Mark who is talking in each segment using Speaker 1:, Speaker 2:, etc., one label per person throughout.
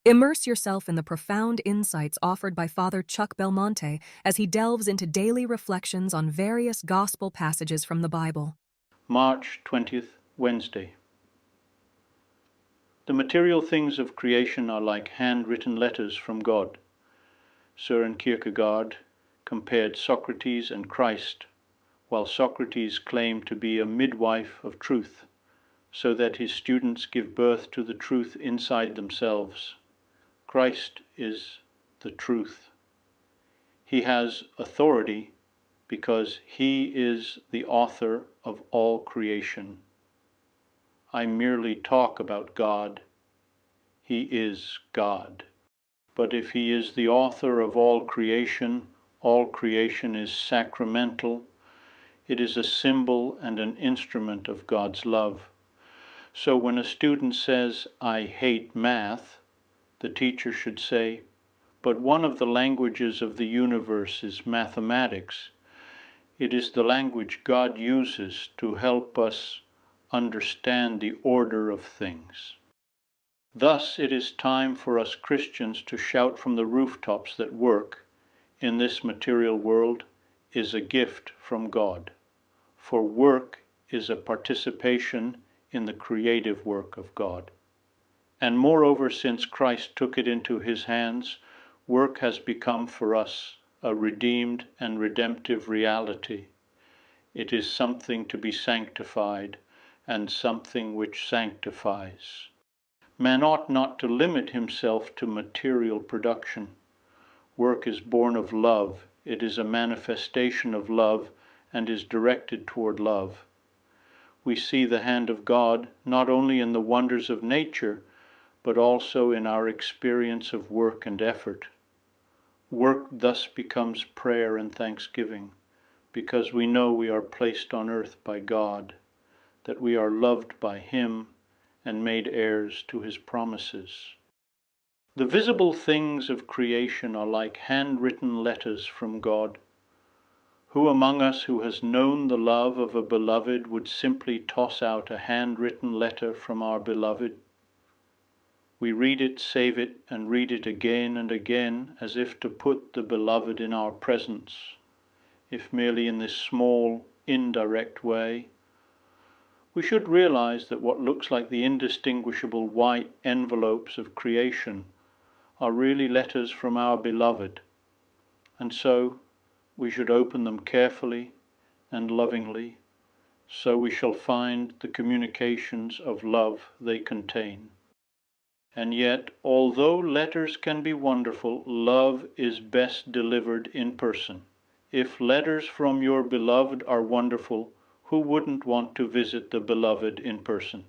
Speaker 1: Immerse yourself in the profound insights offered by Father Chuck Belmonte as he delves into daily reflections on various gospel passages from the Bible.
Speaker 2: March 20th, Wednesday. The material things of creation are like handwritten letters from God. Søren Kierkegaard compared Socrates and Christ, while Socrates claimed to be a midwife of truth, so that his students give birth to the truth inside themselves. Christ is the truth. He has authority because he is the author of all creation. I merely talk about God. He is God. But if he is the author of all creation is sacramental. It is a symbol and an instrument of God's love. So when a student says, "I hate math," the teacher should say, "But one of the languages of the universe is mathematics. It is the language God uses to help us understand the order of things." Thus it is time for us Christians to shout from the rooftops that work, in this material world, is a gift from God. For work is a participation in the creative work of God. And moreover, since Christ took it into his hands, work has become for us a redeemed and redemptive reality. It is something to be sanctified, and something which sanctifies. Man ought not to limit himself to material production. Work is born of love. It is a manifestation of love and is directed toward love. We see the hand of God not only in the wonders of nature, but also in our experience of work and effort. Work thus becomes prayer and thanksgiving, because we know we are placed on earth by God, that we are loved by him and made heirs to his promises. The visible things of creation are like handwritten letters from God. Who among us who has known the love of a beloved would simply toss out a handwritten letter from our beloved? We read it, save it, and read it again and again, as if to put the beloved in our presence, if merely in this small, indirect way. We should realize that what looks like the indistinguishable white envelopes of creation are really letters from our beloved, and so we should open them carefully and lovingly, so we shall find the communications of love they contain. And yet, although letters can be wonderful, love is best delivered in person. If letters from your beloved are wonderful, who wouldn't want to visit the beloved in person?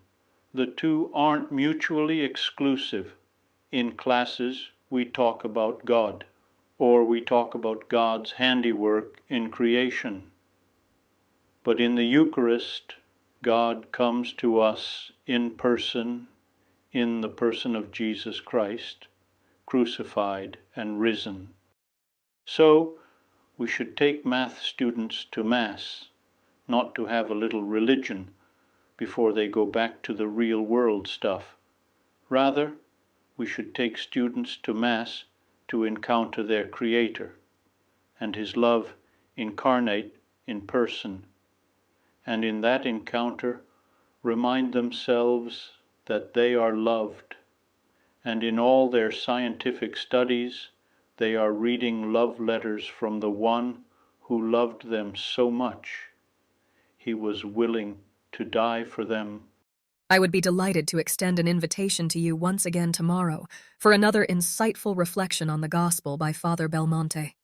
Speaker 2: The two aren't mutually exclusive. In classes, we talk about God, or we talk about God's handiwork in creation. But in the Eucharist, God comes to us in person, in the person of Jesus Christ, crucified and risen. So, we should take math students to Mass, not to have a little religion before they go back to the real world stuff. Rather, we should take students to Mass to encounter their Creator and his love incarnate in person, and in that encounter remind themselves that they are loved, and in all their scientific studies they are reading love letters from the one who loved them so much he was willing to die for them.
Speaker 1: I would be delighted to extend an invitation to you once again tomorrow for another insightful reflection on the Gospel by Father Belmonte.